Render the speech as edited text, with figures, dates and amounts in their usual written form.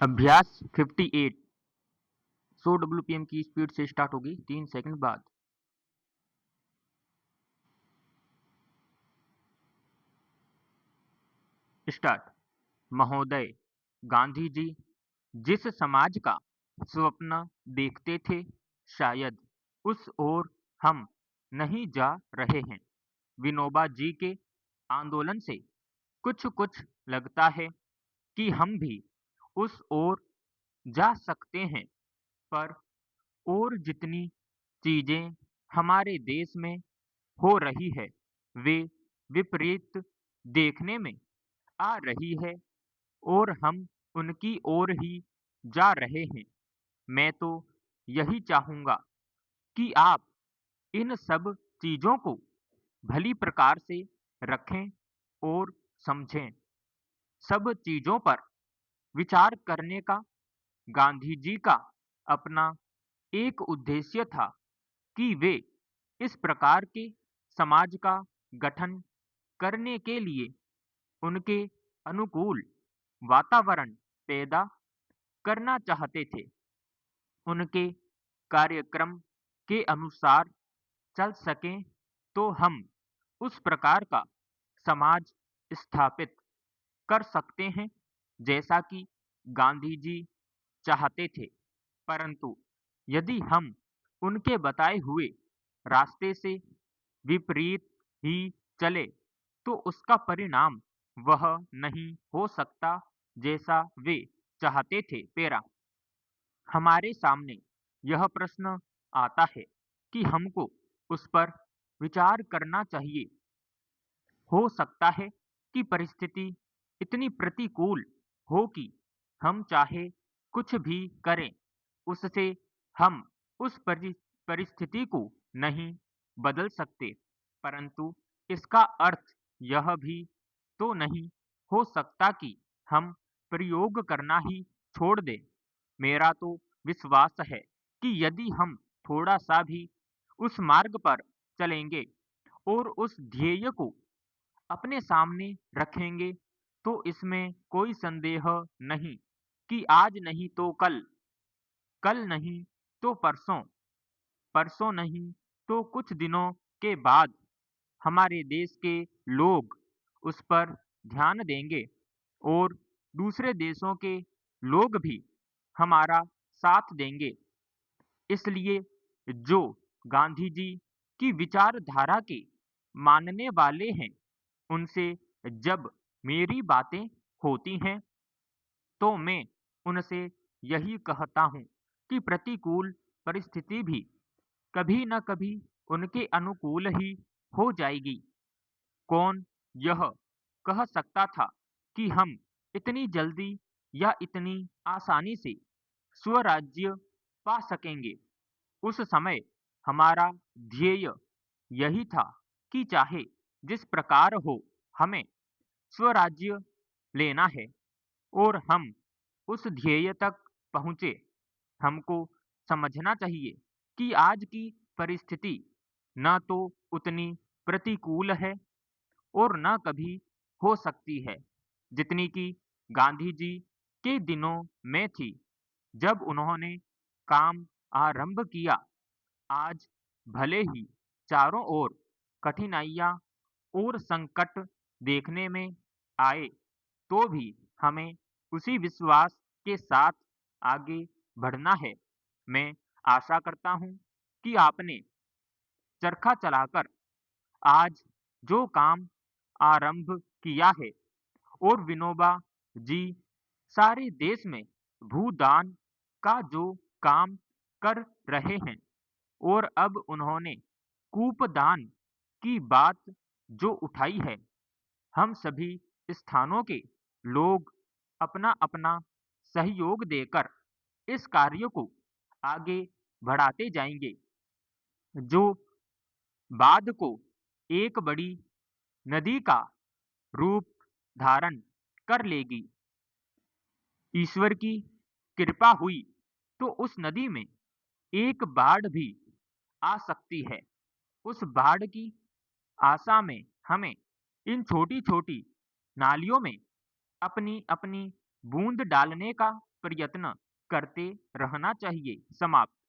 अभ्यास 58 100 WPM की speed से स्टार्ट होगी 3 सेकंड बाद। स्टार्ट। महोदय, गांधी जी जिस समाज का स्वप्न देखते थे, शायद उस ओर हम नहीं जा रहे हैं। विनोबा जी के आंदोलन से कुछ कुछ लगता है कि हम भी उस ओर जा सकते हैं, पर और जितनी चीजें हमारे देश में हो रही है वे विपरीत देखने में आ रही है और हम उनकी ओर ही जा रहे हैं। मैं तो यही चाहूंगा कि आप इन सब चीजों को भली प्रकार से रखें और समझें। सब चीजों पर विचार करने का गांधी जी का अपना एक उद्देश्य था कि वे इस प्रकार के समाज का गठन करने के लिए उनके अनुकूल वातावरण पैदा करना चाहते थे। उनके कार्यक्रम के अनुसार चल सकें तो हम उस प्रकार का समाज स्थापित कर सकते हैं जैसा कि गांधी जी चाहते थे। परंतु यदि हम उनके बताए हुए रास्ते से विपरीत ही चले तो उसका परिणाम वह नहीं हो सकता जैसा वे चाहते थे। पेरा हमारे सामने यह प्रश्न आता है कि हमको उस पर विचार करना चाहिए। हो सकता है कि परिस्थिति इतनी प्रतिकूल हो कि हम चाहे कुछ भी करें, उससे हम उस परिस्थिति को नहीं बदल सकते। परंतु इसका अर्थ यह भी तो नहीं हो सकता कि हम प्रयोग करना ही छोड़ दें। मेरा तो विश्वास है कि यदि हम थोड़ा सा भी उस मार्ग पर चलेंगे और उस ध्येय को अपने सामने रखेंगे तो इसमें कोई संदेह नहीं कि आज नहीं तो कल, कल नहीं तो परसों, परसों नहीं तो कुछ दिनों के बाद हमारे देश के लोग उस पर ध्यान देंगे और दूसरे देशों के लोग भी हमारा साथ देंगे। इसलिए जो गांधी जी की विचारधारा के मानने वाले हैं, उनसे जब मेरी बातें होती हैं तो मैं उनसे यही कहता हूँ कि प्रतिकूल परिस्थिति भी कभी न कभी उनके अनुकूल ही हो जाएगी। कौन यह कह सकता था कि हम इतनी जल्दी या इतनी आसानी से स्वराज्य पा सकेंगे। उस समय हमारा ध्येय यही था कि चाहे जिस प्रकार हो, हमें स्वराज्य लेना है और हम उस ध्येय तक पहुँचे। हमको समझना चाहिए कि आज की परिस्थिति न तो उतनी प्रतिकूल है और न कभी हो सकती है जितनी कि गांधी जी के दिनों में थी जब उन्होंने काम आरंभ किया। आज भले ही चारों ओर कठिनाइयाँ और संकट देखने में आए तो भी हमें उसी विश्वास के साथ आगे बढ़ना है। मैं आशा करता हूँ कि आपने चरखा चलाकर आज जो काम आरंभ किया है और विनोबा जी सारे देश में भूदान का जो काम कर रहे हैं और अब उन्होंने कूपदान की बात जो उठाई है, हम सभी स्थानों के लोग अपना अपना सहयोग देकर इस कार्य को आगे बढ़ाते जाएंगे जो बाद को एक बड़ी नदी का रूप धारण कर लेगी। ईश्वर की कृपा हुई तो उस नदी में एक बाढ़ भी आ सकती है। उस बाढ़ की आशा में हमें इन छोटी छोटी नालियों में अपनी अपनी बूंद डालने का प्रयत्न करते रहना चाहिए। समाप्त।